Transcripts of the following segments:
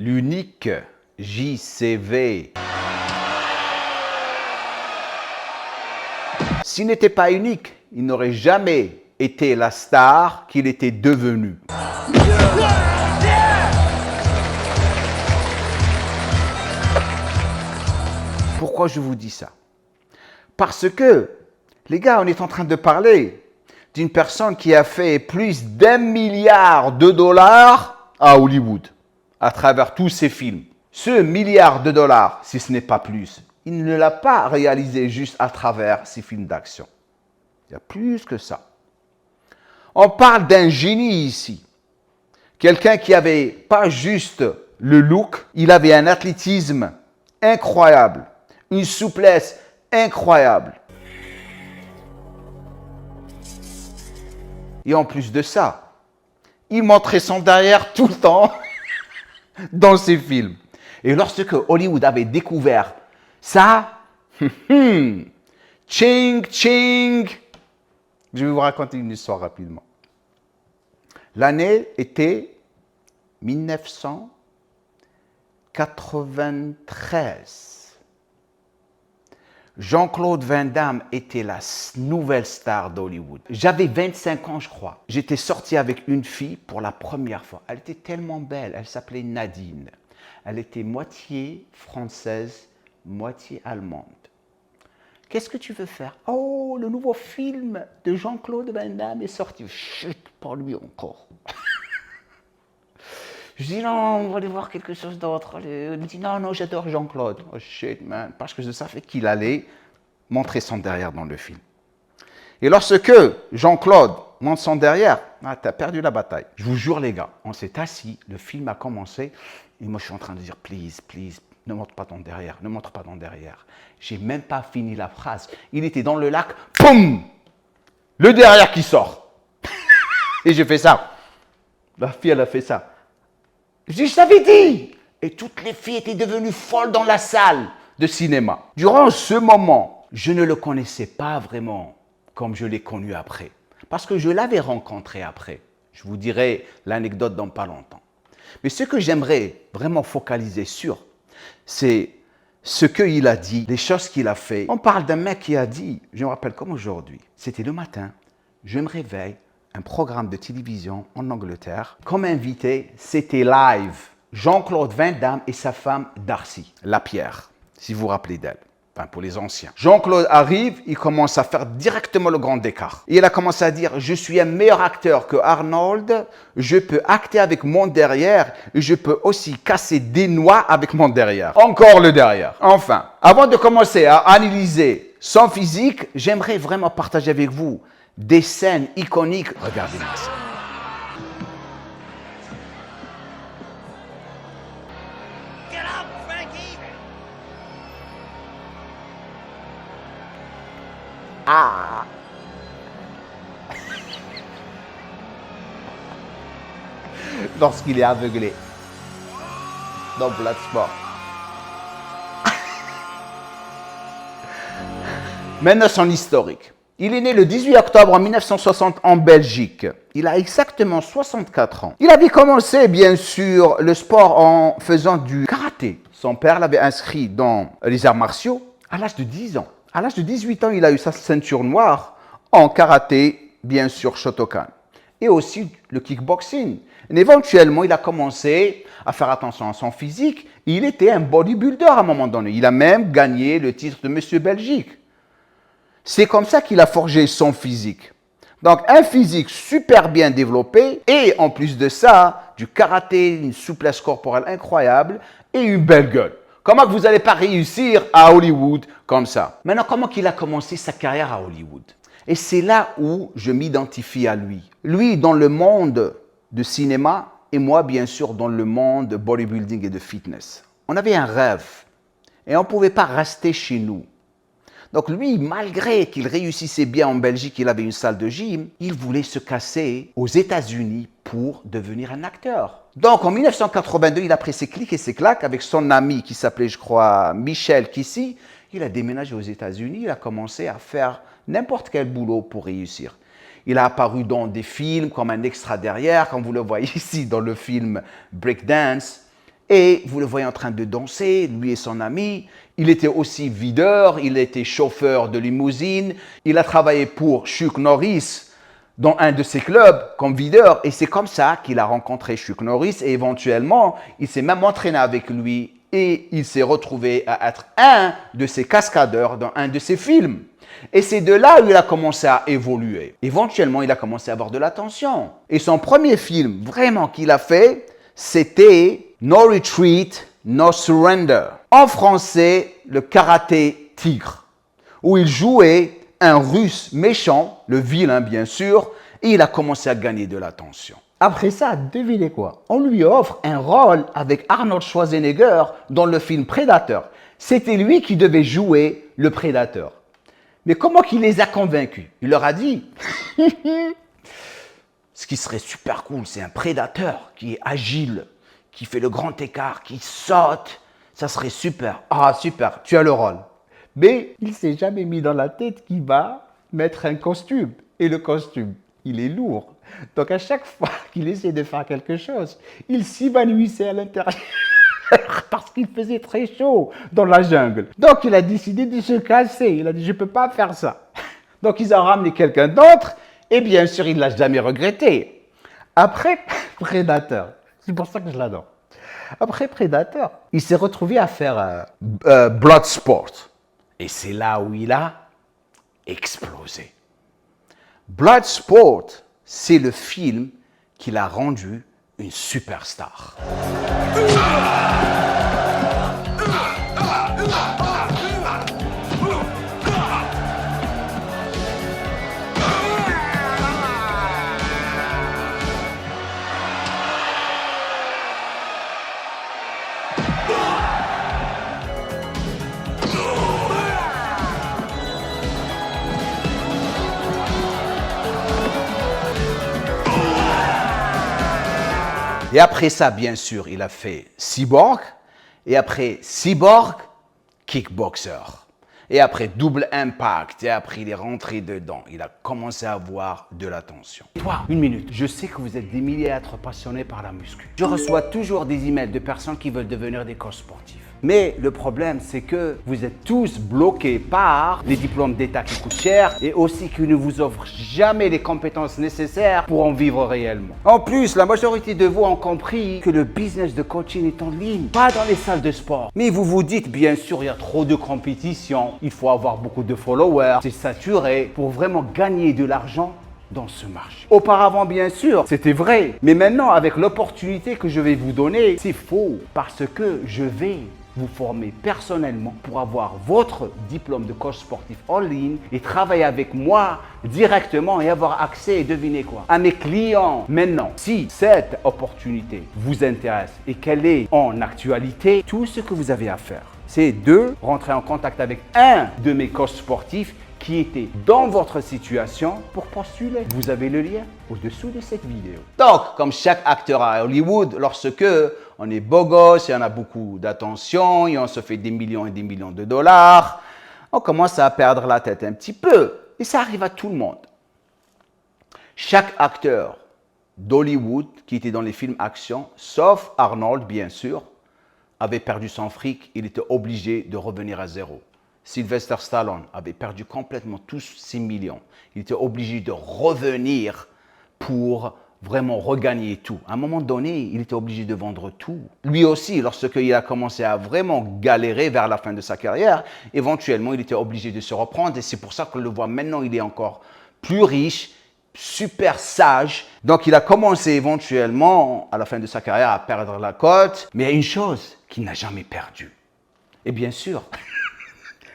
l'unique JCV. S'il n'était pas unique, il n'aurait jamais été la star qu'il était devenu. Pourquoi je vous dis ça? Parce que, les gars, on est en train de parler d'une personne qui a fait plus d'1 milliard de dollars à Hollywood, à travers tous ses films. Ce milliard de dollars, si ce n'est pas plus, il ne l'a pas réalisé juste à travers ses films d'action. Il y a plus que ça. On parle d'un génie ici. Quelqu'un qui avait pas juste le look, il avait un athlétisme incroyable, une souplesse incroyable. Et en plus de ça, il montrait son derrière tout le temps dans ses films. Et lorsque Hollywood avait découvert ça, ching, ching. Je vais vous raconter une histoire rapidement. L'année était 1993. Jean-Claude Van Damme était la nouvelle star d'Hollywood. J'avais 25 ans, je crois. J'étais sorti avec une fille pour la première fois. Elle était tellement belle, elle s'appelait Nadine. Elle était moitié française, moitié allemande. Qu'est-ce que tu veux faire? Oh, le nouveau film de Jean-Claude Van Damme est sorti. Chut, pas lui encore. Je dis non, on va aller voir quelque chose d'autre. Elle me dit non, non, j'adore Jean-Claude. Oh shit, man. Parce que je savais qu'il allait montrer son derrière dans le film. Et lorsque Jean-Claude montre son derrière, ah, t'as perdu la bataille. Je vous jure, les gars, on s'est assis, le film a commencé, et moi je suis en train de dire please, please, ne montre pas ton derrière, ne montre pas ton derrière. J'ai même pas fini la phrase. Il était dans le lac, poum! Le derrière qui sort. Et j'ai fait ça. La fille, elle a fait ça. Je t'avais dit! Et toutes les filles étaient devenues folles dans la salle de cinéma. Durant ce moment, je ne le connaissais pas vraiment comme je l'ai connu après. Parce que je l'avais rencontré après. Je vous dirai l'anecdote dans pas longtemps. Mais ce que j'aimerais vraiment focaliser sur, c'est ce qu'il a dit, les choses qu'il a fait. On parle d'un mec qui a dit, je me rappelle comme aujourd'hui, c'était le matin, je me réveille, un programme de télévision en Angleterre. Comme invité, c'était live. Jean-Claude Van Damme et sa femme Darcy Lapierre, si vous vous rappelez d'elle. Enfin, pour les anciens. Jean-Claude arrive, il commence à faire directement le grand écart. Et il a commencé à dire, je suis un meilleur acteur que Arnold, je peux acter avec mon derrière, et je peux aussi casser des noix avec mon derrière. Encore le derrière. Enfin, avant de commencer à analyser son physique, j'aimerais vraiment partager avec vous des scènes iconiques. Regardez-moi ça. Get up, Frankie! Ah! Lorsqu'il est aveuglé dans Bloodsport. Maintenant, son historique. Il est né le 18 octobre 1960 en Belgique. Il a exactement 64 ans. Il avait commencé, bien sûr, le sport en faisant du karaté. Son père l'avait inscrit dans les arts martiaux à l'âge de 10 ans. À l'âge de 18 ans, il a eu sa ceinture noire en karaté, bien sûr, Shotokan. Et aussi le kickboxing. Et éventuellement, il a commencé à faire attention à son physique. Il était un bodybuilder à un moment donné. Il a même gagné le titre de Monsieur Belgique. C'est comme ça qu'il a forgé son physique. Donc, un physique super bien développé et en plus de ça, du karaté, une souplesse corporelle incroyable et une belle gueule. Comment que vous n'allez pas réussir à Hollywood comme ça? Maintenant, comment qu'il a commencé sa carrière à Hollywood? Et c'est là où je m'identifie à lui. Lui, dans le monde de cinéma et moi, bien sûr, dans le monde de bodybuilding et de fitness. On avait un rêve et on ne pouvait pas rester chez nous. Donc lui, malgré qu'il réussissait bien en Belgique, il avait une salle de gym, il voulait se casser aux États-Unis pour devenir un acteur. Donc en 1982, il a pris ses clics et ses claques avec son ami qui s'appelait, je crois, Michel Kissy. Il a déménagé aux États-Unis, il a commencé à faire n'importe quel boulot pour réussir. Il a apparu dans des films comme un extra derrière, comme vous le voyez ici dans le film Breakdance. Et vous le voyez en train de danser, lui et son ami. Il était aussi videur, il était chauffeur de limousine. Il a travaillé pour Chuck Norris dans un de ses clubs comme videur. Et c'est comme ça qu'il a rencontré Chuck Norris. Et éventuellement, il s'est même entraîné avec lui. Et il s'est retrouvé à être un de ses cascadeurs dans un de ses films. Et c'est de là où il a commencé à évoluer. Éventuellement, il a commencé à avoir de l'attention. Et son premier film, vraiment, qu'il a fait, c'était No Retreat, No Surrender. En français, le karaté tigre, où il jouait un russe méchant, le vilain bien sûr, et il a commencé à gagner de l'attention. Après ça, devinez quoi? On lui offre un rôle avec Arnold Schwarzenegger dans le film Predator. C'était lui qui devait jouer le Predator. Mais comment qu'il les a convaincus? Il leur a dit, ce qui serait super cool, c'est un prédateur qui est agile, qui fait le grand écart, qui saute. Ça serait super. Ah, super, tu as le rôle. Mais il ne s'est jamais mis dans la tête qu'il va mettre un costume. Et le costume, il est lourd. Donc à chaque fois qu'il essaie de faire quelque chose, il s'évanouissait à l'intérieur. Parce qu'il faisait très chaud dans la jungle. Donc il a décidé de se casser. Il a dit, je ne peux pas faire ça. Donc ils ont ramené quelqu'un d'autre. Et bien sûr, il ne l'a jamais regretté. Après Predator, c'est pour ça que je l'adore. Après Predator, il s'est retrouvé à faire Bloodsport. Et c'est là où il a explosé. Bloodsport, c'est le film qui l'a rendu une superstar. Et après ça, bien sûr, il a fait Cyborg. Et après Cyborg, Kickboxer. Et après Double Impact. Et après, il est rentré dedans. Il a commencé à avoir de l'attention. Toi, une minute. Je sais que vous êtes des milliers à être passionnés par la muscu. Je reçois toujours des emails de personnes qui veulent devenir des coachs sportifs. Mais le problème, c'est que vous êtes tous bloqués par les diplômes d'État qui coûtent cher et aussi qui ne vous offrent jamais les compétences nécessaires pour en vivre réellement. En plus, la majorité de vous ont compris que le business de coaching est en ligne, pas dans les salles de sport. Mais vous vous dites, bien sûr, il y a trop de compétition, il faut avoir beaucoup de followers, c'est saturé pour vraiment gagner de l'argent dans ce marché. Auparavant, bien sûr, c'était vrai. Mais maintenant, avec l'opportunité que je vais vous donner, c'est faux parce que je vais vous former personnellement pour avoir votre diplôme de coach sportif en ligne et travailler avec moi directement et avoir accès, devinez quoi, à mes clients. Maintenant, si cette opportunité vous intéresse et qu'elle est en actualité, tout ce que vous avez à faire, c'est de rentrer en contact avec un de mes coachs sportifs qui était dans votre situation pour postuler. Vous avez le lien au-dessous de cette vidéo. Donc, comme chaque acteur à Hollywood, lorsque on est beau gosse et on a beaucoup d'attention et on se fait des millions et des millions de dollars, on commence à perdre la tête un petit peu. Et ça arrive à tout le monde. Chaque acteur d'Hollywood qui était dans les films action, sauf Arnold bien sûr, avait perdu son fric. Il était obligé de revenir à zéro. Sylvester Stallone avait perdu complètement tous ses millions. Il était obligé de revenir pour vraiment regagner tout. À un moment donné, il était obligé de vendre tout. Lui aussi, lorsqu'il a commencé à vraiment galérer vers la fin de sa carrière, éventuellement, il était obligé de se reprendre. Et c'est pour ça qu'on le voit maintenant, il est encore plus riche, super sage. Donc, il a commencé éventuellement, à la fin de sa carrière, à perdre la cote. Mais il y a une chose qu'il n'a jamais perdue. Et bien sûr,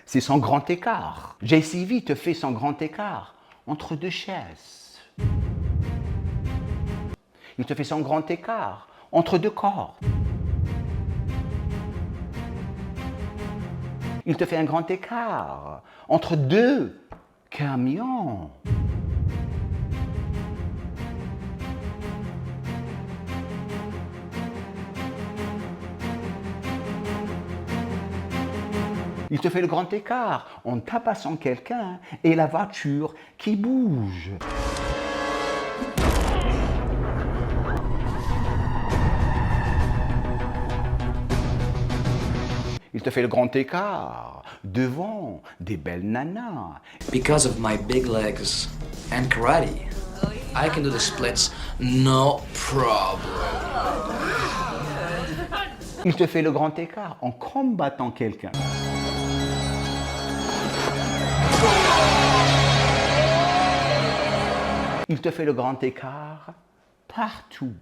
c'est son grand écart. JCV te fait son grand écart entre deux chaises. Il te fait son grand écart entre deux corps. Il te fait un grand écart entre deux camions. Il te fait le grand écart en tabassant quelqu'un et la voiture qui bouge. Il te fait le grand écart devant des belles nanas. Because of my big legs and karate, I can do the splits no problem. Il te fait le grand écart en combattant quelqu'un. Il te fait le grand écart partout.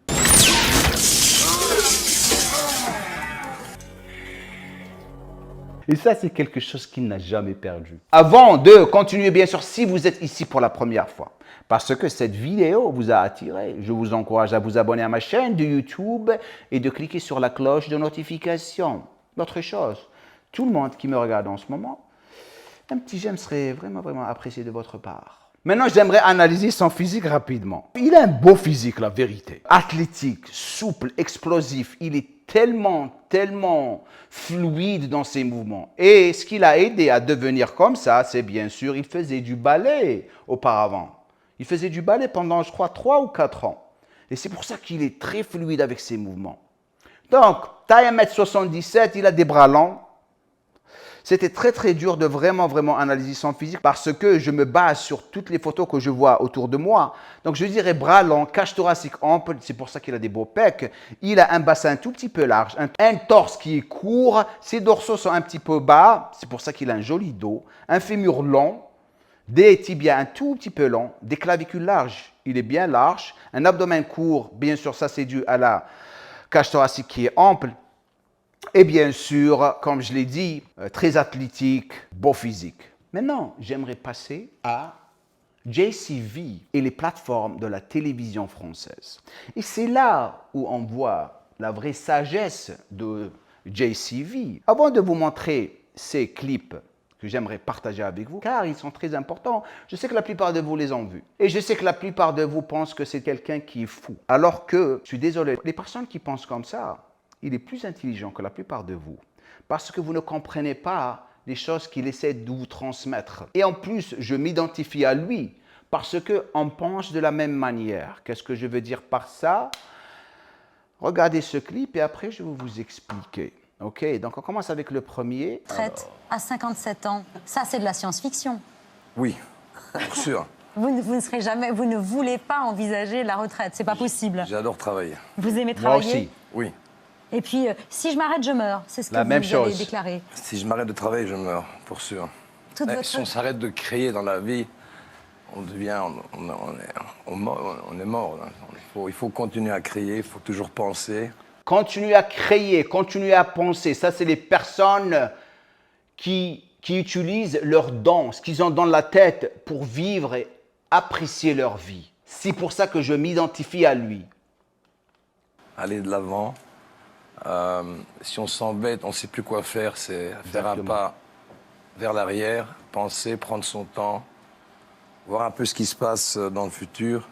Et ça, c'est quelque chose qu'il n'a jamais perdu. Avant de continuer, bien sûr, si vous êtes ici pour la première fois, parce que cette vidéo vous a attiré, je vous encourage à vous abonner à ma chaîne de YouTube et de cliquer sur la cloche de notification. L'autre chose, tout le monde qui me regarde en ce moment, un petit j'aime serait vraiment, vraiment apprécié de votre part. Maintenant, j'aimerais analyser son physique rapidement. Il a un beau physique, la vérité. Athlétique, souple, explosif. Il est tellement fluide dans ses mouvements. Et ce qui l'a aidé à devenir comme ça, c'est bien sûr, il faisait du ballet auparavant. Il faisait du ballet pendant, je crois, 3 ou 4 ans. Et c'est pour ça qu'il est très fluide avec ses mouvements. Donc, taille 1m77, il a des bras longs. C'était très dur de vraiment analyser son physique parce que je me base sur toutes les photos que je vois autour de moi. Donc je dirais bras long, cage thoracique ample, c'est pour ça qu'il a des beaux pecs. Il a un bassin un tout petit peu large, un torse qui est court, ses dorsaux sont un petit peu bas, c'est pour ça qu'il a un joli dos, un fémur long, des tibias un tout petit peu longs, des clavicules larges, il est bien large, un abdomen court, bien sûr ça c'est dû à la cage thoracique qui est ample. Et bien sûr, comme je l'ai dit, très athlétique, beau physique. Maintenant, j'aimerais passer à JCV et les plateformes de la télévision française. Et c'est là où on voit la vraie sagesse de JCV. Avant de vous montrer ces clips que j'aimerais partager avec vous, car ils sont très importants, je sais que la plupart de vous les ont vus. Et je sais que la plupart de vous pensent que c'est quelqu'un qui est fou. Alors que, je suis désolé, les personnes qui pensent comme ça, il est plus intelligent que la plupart de vous parce que vous ne comprenez pas les choses qu'il essaie de vous transmettre. Et en plus, je m'identifie à lui parce qu'on pense de la même manière. Qu'est-ce que je veux dire par ça? Regardez ce clip et après, je vais vous expliquer. OK, donc on commence avec le premier. Retraite à 57 ans, ça c'est de la science-fiction. Oui, pour sûr. Vous ne serez jamais, vous ne voulez pas envisager la retraite, c'est pas possible. J'adore travailler. Vous aimez Moi travailler? aussi. Oui. Et puis, si je m'arrête, je meurs. C'est ce que La même vous avez chose. déclaré. Si je m'arrête de travailler, je meurs, pour sûr. Toute votre... Si on s'arrête de créer dans la vie, on devient, on est mort. Il faut continuer à créer, il faut toujours penser. Continuez à créer, continuez à penser. Ça, c'est les personnes qui utilisent leurs dons, ce qu'ils ont dans la tête pour vivre et apprécier leur vie. C'est pour ça que je m'identifie à lui. Aller de l'avant. Si on s'embête, on ne sait plus quoi faire, c'est faire un pas vers l'arrière, penser, prendre son temps, voir un peu ce qui se passe dans le futur,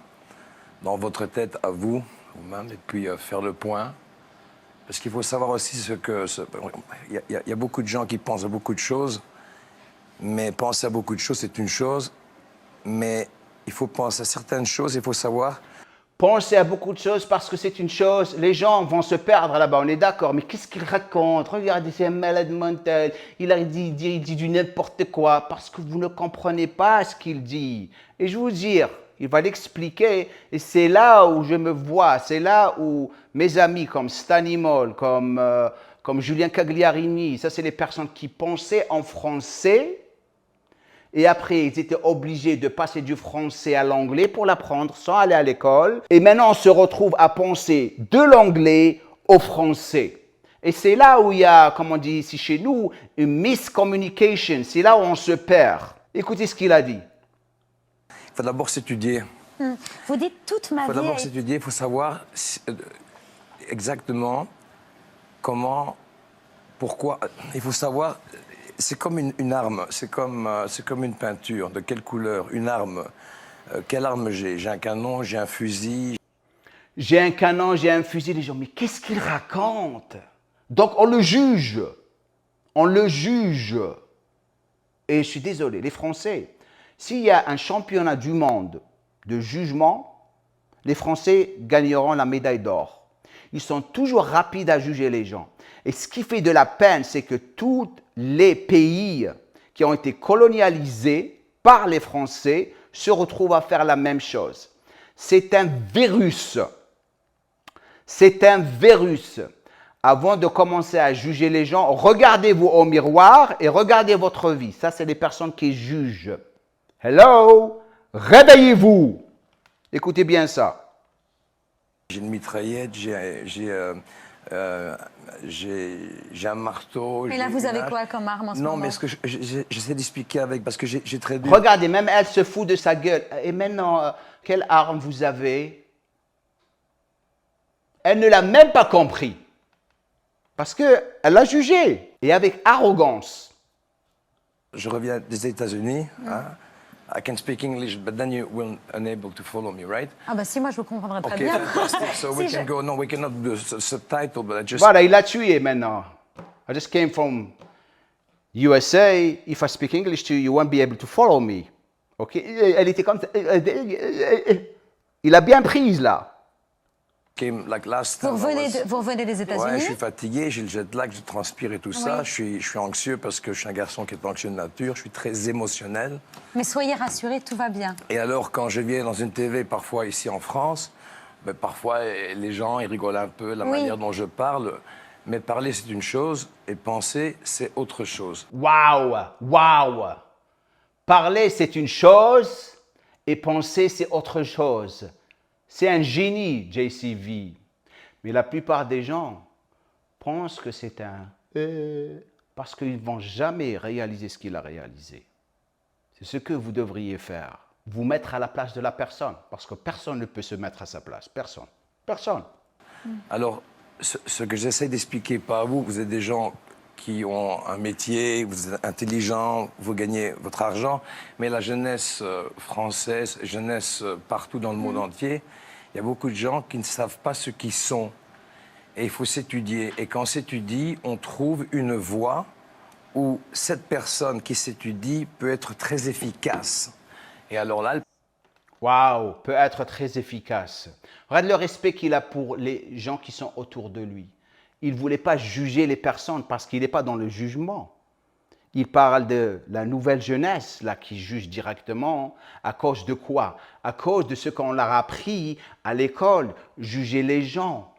dans votre tête à vous, vous-même, et puis faire le point. Parce qu'il faut savoir aussi ce que... Il y a beaucoup de gens qui pensent à beaucoup de choses, mais penser à beaucoup de choses, c'est une chose, mais il faut penser à certaines choses, il faut savoir... Penser à beaucoup de choses parce que c'est une chose, les gens vont se perdre là-bas, on est d'accord, mais qu'est-ce qu'il raconte? Regardez, c'est un malade mental, il dit du n'importe quoi parce que vous ne comprenez pas ce qu'il dit. Et je vous dire, il va l'expliquer et c'est là où je me vois, c'est là où mes amis comme Stanimol, comme Julien Cagliarini, ça c'est les personnes qui pensaient en français. Et après, ils étaient obligés de passer du français à l'anglais pour l'apprendre sans aller à l'école. Et maintenant, on se retrouve à penser de l'anglais au français. Et c'est là où il y a, comme on dit ici chez nous, une miscommunication. C'est là où on se perd. Écoutez ce qu'il a dit. Il faut d'abord s'étudier. Vous dites toute ma vie... Il faut d'abord s'étudier, il faut savoir exactement comment, pourquoi. Il faut savoir... C'est comme une arme, c'est comme une peinture. De quelle couleur? Une arme. Quelle arme j'ai? J'ai un canon, j'ai un fusil. J'ai un canon, j'ai un fusil. Les gens, mais qu'est-ce qu'il raconte? Donc on le juge. On le juge. Et je suis désolé, les Français, s'il y a un championnat du monde de jugement, les Français gagneront la médaille d'or. Ils sont toujours rapides à juger les gens. Et ce qui fait de la peine, c'est que tous les pays qui ont été colonialisés par les Français se retrouvent à faire la même chose. C'est un virus. C'est un virus. Avant de commencer à juger les gens, regardez-vous au miroir et regardez votre vie. Ça, c'est les personnes qui jugent. Hello, réveillez-vous. Écoutez bien ça. J'ai une mitraillette, j'ai un marteau. Et là, j'ai vous une avez hache. quoi comme arme en ce Non, moment? mais ce que j'essaie d'expliquer avec, parce que j'ai très dur. Regardez, même elle se fout de sa gueule. Et maintenant, quelle arme vous avez? Elle ne l'a même pas compris. Parce qu'elle l'a jugé. Et avec arrogance. Je reviens des États-Unis. Hein? I can speak English, but then you will unable to follow me, right? Ah bah si, moi je vous comprendrais très Okay, bien. fantastic. So we Si, can je- go. No, we cannot do subtitle, but I just. Voilà, il l'a tué maintenant. I just came from USA. If I speak English to you, you won't be able to follow me. Ok? Elle était comme ça. Il a bien prise là. Came like last Vous time. I was- vous revenez des Ouais, États-Unis? je suis fatigué, j'ai le jet lag, je transpire et tout ça. Oui. Je suis anxieux parce que je suis un garçon qui est anxieux de nature. Je suis très émotionnel. Mais soyez rassurés, tout va bien. Et alors, quand je viens dans une TV, parfois ici en France, ben, parfois les gens ils rigolent un peu la Oui. manière dont je parle. Mais parler, c'est une chose, et penser, c'est autre chose. Waouh! Waouh! Parler, c'est une chose, et penser, c'est autre chose. C'est un génie, JCV. Mais la plupart des gens pensent que c'est un parce qu'ils ne vont jamais réaliser ce qu'il a réalisé. C'est ce que vous devriez faire. Vous mettre à la place de la personne, parce que personne ne peut se mettre à sa place. Personne. Personne. Alors, ce que j'essaie d'expliquer, pas à vous, vous êtes des gens qui ont un métier, vous êtes intelligents, vous gagnez votre argent, mais la jeunesse française, jeunesse partout dans le monde entier, il y a beaucoup de gens qui ne savent pas ce qu'ils sont. Et il faut s'étudier. Et quand on s'étudie, on trouve une voie où cette personne qui s'étudie peut être très efficace. Et alors là, Waouh, peut être très efficace. Regarde le respect qu'il a pour les gens qui sont autour de lui. Il ne voulait pas juger les personnes parce qu'il n'est pas dans le jugement. Il parle de la nouvelle jeunesse, là, qui juge directement. À cause de quoi? À cause de ce qu'on leur a appris à l'école. Juger les gens,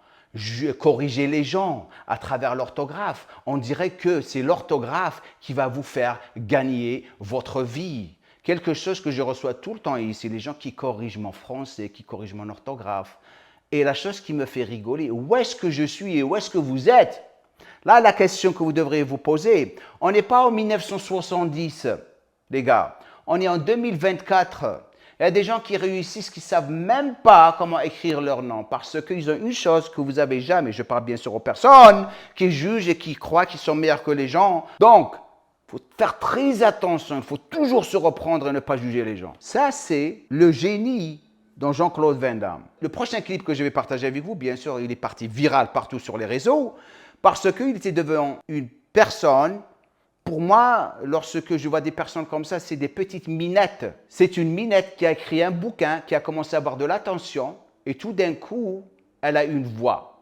corriger les gens à travers l'orthographe. On dirait que c'est l'orthographe qui va vous faire gagner votre vie. Quelque chose que je reçois tout le temps ici, les gens qui corrigent mon français, qui corrigent mon orthographe. Et la chose qui me fait rigoler, où est-ce que je suis et où est-ce que vous êtes? Là, la question que vous devriez vous poser, on n'est pas en 1970, les gars. On est en 2024. Il y a des gens qui réussissent, qui ne savent même pas comment écrire leur nom parce qu'ils ont une chose que vous n'avez jamais. Je parle bien sûr aux personnes qui jugent et qui croient qu'ils sont meilleurs que les gens. Donc, il faut faire très attention. Il faut toujours se reprendre et ne pas juger les gens. Ça, c'est le génie dans Jean-Claude Van Damme. Le prochain clip que je vais partager avec vous, bien sûr, il est parti viral partout sur les réseaux parce qu'il était devant une personne. Pour moi, lorsque je vois des personnes comme ça, c'est des petites minettes. C'est une minette qui a écrit un bouquin, qui a commencé à avoir de l'attention, et tout d'un coup, elle a une voix.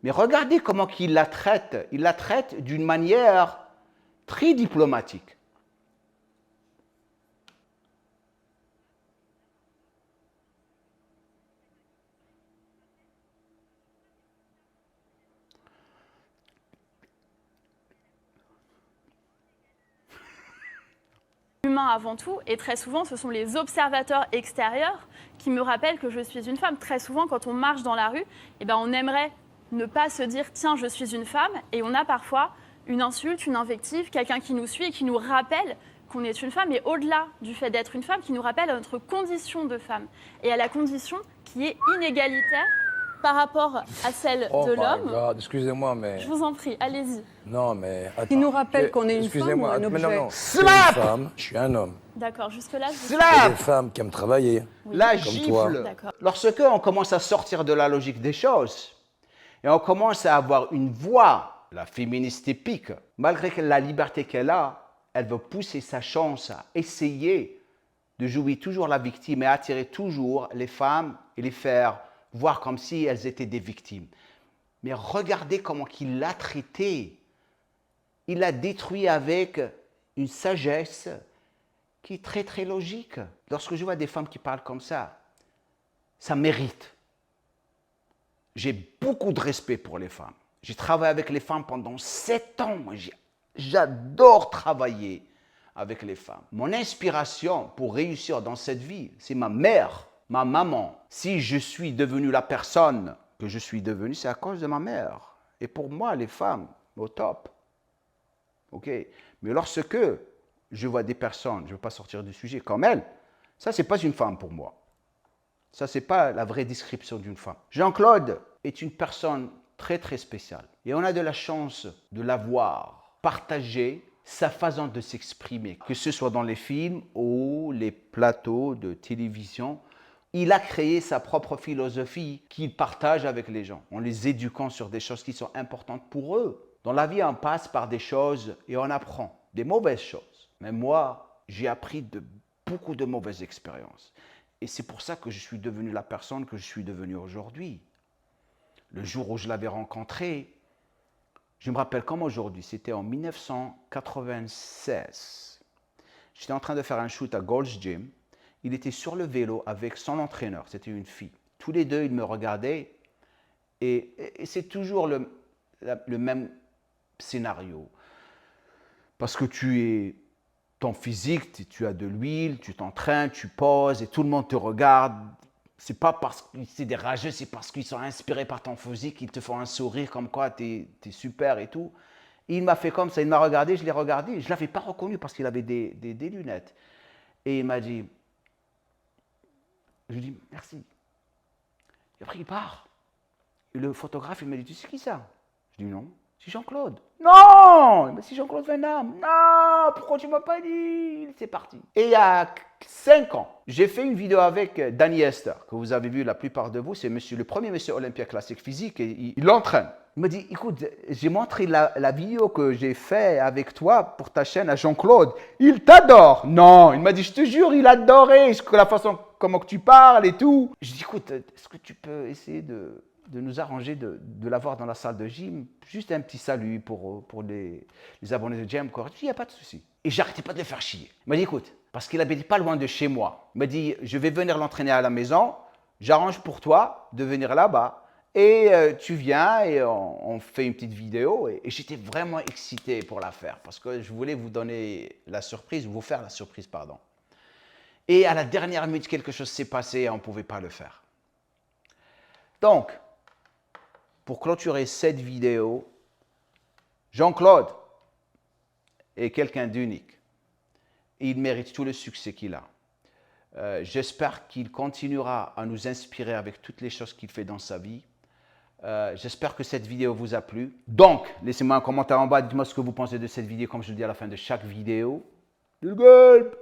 Mais regardez comment il la traite. Il la traite d'une manière très diplomatique. Humain avant tout, et très souvent, ce sont les observateurs extérieurs qui me rappellent que je suis une femme. Très souvent, quand on marche dans la rue, eh ben, on aimerait ne pas se dire « tiens, je suis une femme », et on a parfois une insulte, une invective, quelqu'un qui nous suit et qui nous rappelle qu'on est une femme, et au-delà du fait d'être une femme, qui nous rappelle à notre condition de femme, et à la condition qui est inégalitaire par rapport à celle oh de my l'homme. God, excusez-moi, mais... Je vous en prie, allez-y. Non, mais... Attends. Qui nous rappelle qu'on est une Excusez-moi, femme ou un mais non, objet. non. Je suis une femme, je suis un homme. D'accord, jusque-là, je vous Il y a Slap! des femmes qui aiment travailler. La Comme toi. gifle. D'accord. Lorsque on commence à sortir de la logique des choses et on commence à avoir une voix, la féministe typique, malgré la liberté qu'elle a, elle veut pousser sa chance à essayer de jouer toujours la victime et attirer toujours les femmes et les faire voir comme si elles étaient des victimes. Mais regardez comment il l'a traité. Il l'a détruit avec une sagesse qui est très très logique. Lorsque je vois des femmes qui parlent comme ça mérite. J'ai beaucoup de respect pour les femmes. J'ai travaillé avec les femmes pendant 7 ans. J'adore travailler avec les femmes. Mon inspiration pour réussir dans cette vie, c'est ma mère, ma maman. Si je suis devenu la personne que je suis devenu, c'est à cause de ma mère. Et pour moi, les femmes, au top. OK? Mais lorsque je vois des personnes, je ne veux pas sortir du sujet, comme elle, ça, ce n'est pas une femme pour moi. Ça, ce n'est pas la vraie description d'une femme. Jean-Claude est une personne très, très spéciale. Et on a de la chance de l'avoir partagé sa façon de s'exprimer, que ce soit dans les films ou les plateaux de télévision. Il a créé sa propre philosophie qu'il partage avec les gens, en les éduquant sur des choses qui sont importantes pour eux. Dans la vie, on passe par des choses et on apprend des mauvaises choses. Mais moi, j'ai appris de beaucoup de mauvaises expériences. Et c'est pour ça que je suis devenu la personne que je suis devenu aujourd'hui. Le jour où je l'avais rencontré, je me rappelle comme aujourd'hui, c'était en 1996. J'étais en train de faire un shoot à Gold's Gym. Il était sur le vélo avec son entraîneur, c'était une fille. Tous les deux, ils me regardaient et c'est toujours le même scénario. Parce que ton physique, tu as de l'huile, tu t'entraînes, tu poses et tout le monde te regarde. C'est pas parce que c'est des rageux, c'est parce qu'ils sont inspirés par ton physique, ils te font un sourire comme quoi tu es super et tout. Et il m'a fait comme ça, il m'a regardé, je l'ai regardé, je ne l'avais pas reconnu parce qu'il avait des lunettes. Et il m'a dit, je lui ai dit merci. Et après il part. Et le photographe, il m'a dit, tu sais qui ça? Je lui ai dit non, c'est Jean-Claude. Non, mais c'est Jean-Claude Van Damme. Non, pourquoi tu ne m'as pas dit? C'est parti. Et il y a 5 ans, j'ai fait une vidéo avec Danny Esther, que vous avez vu la plupart de vous. C'est le premier monsieur Olympia classique physique et il l'entraîne. Il m'a dit, écoute, j'ai montré la vidéo que j'ai fait avec toi pour ta chaîne à Jean-Claude. Il t'adore. Non, il m'a dit, je te jure, il adorait la façon comment que tu parles et tout. Je dis, écoute, est-ce que tu peux essayer de nous arranger de l'avoir dans la salle de gym, juste un petit salut pour les abonnés de Gem. Il n'y a pas de souci. Et j'arrêtais pas de le faire chier. Il m'a dit, écoute, parce qu'il n'habitait pas loin de chez moi, il m'a dit, je vais venir l'entraîner à la maison, j'arrange pour toi de venir là-bas, et tu viens et on fait une petite vidéo. Et j'étais vraiment excité pour la faire, parce que je voulais vous donner la surprise, vous faire la surprise, pardon. Et à la dernière minute, quelque chose s'est passé et on ne pouvait pas le faire. Donc, pour clôturer cette vidéo, Jean-Claude est quelqu'un d'unique. Il mérite tout le succès qu'il a. J'espère qu'il continuera à nous inspirer avec toutes les choses qu'il fait dans sa vie. J'espère que cette vidéo vous a plu. Donc, laissez-moi un commentaire en bas, dites-moi ce que vous pensez de cette vidéo, comme je le dis à la fin de chaque vidéo. Le golf!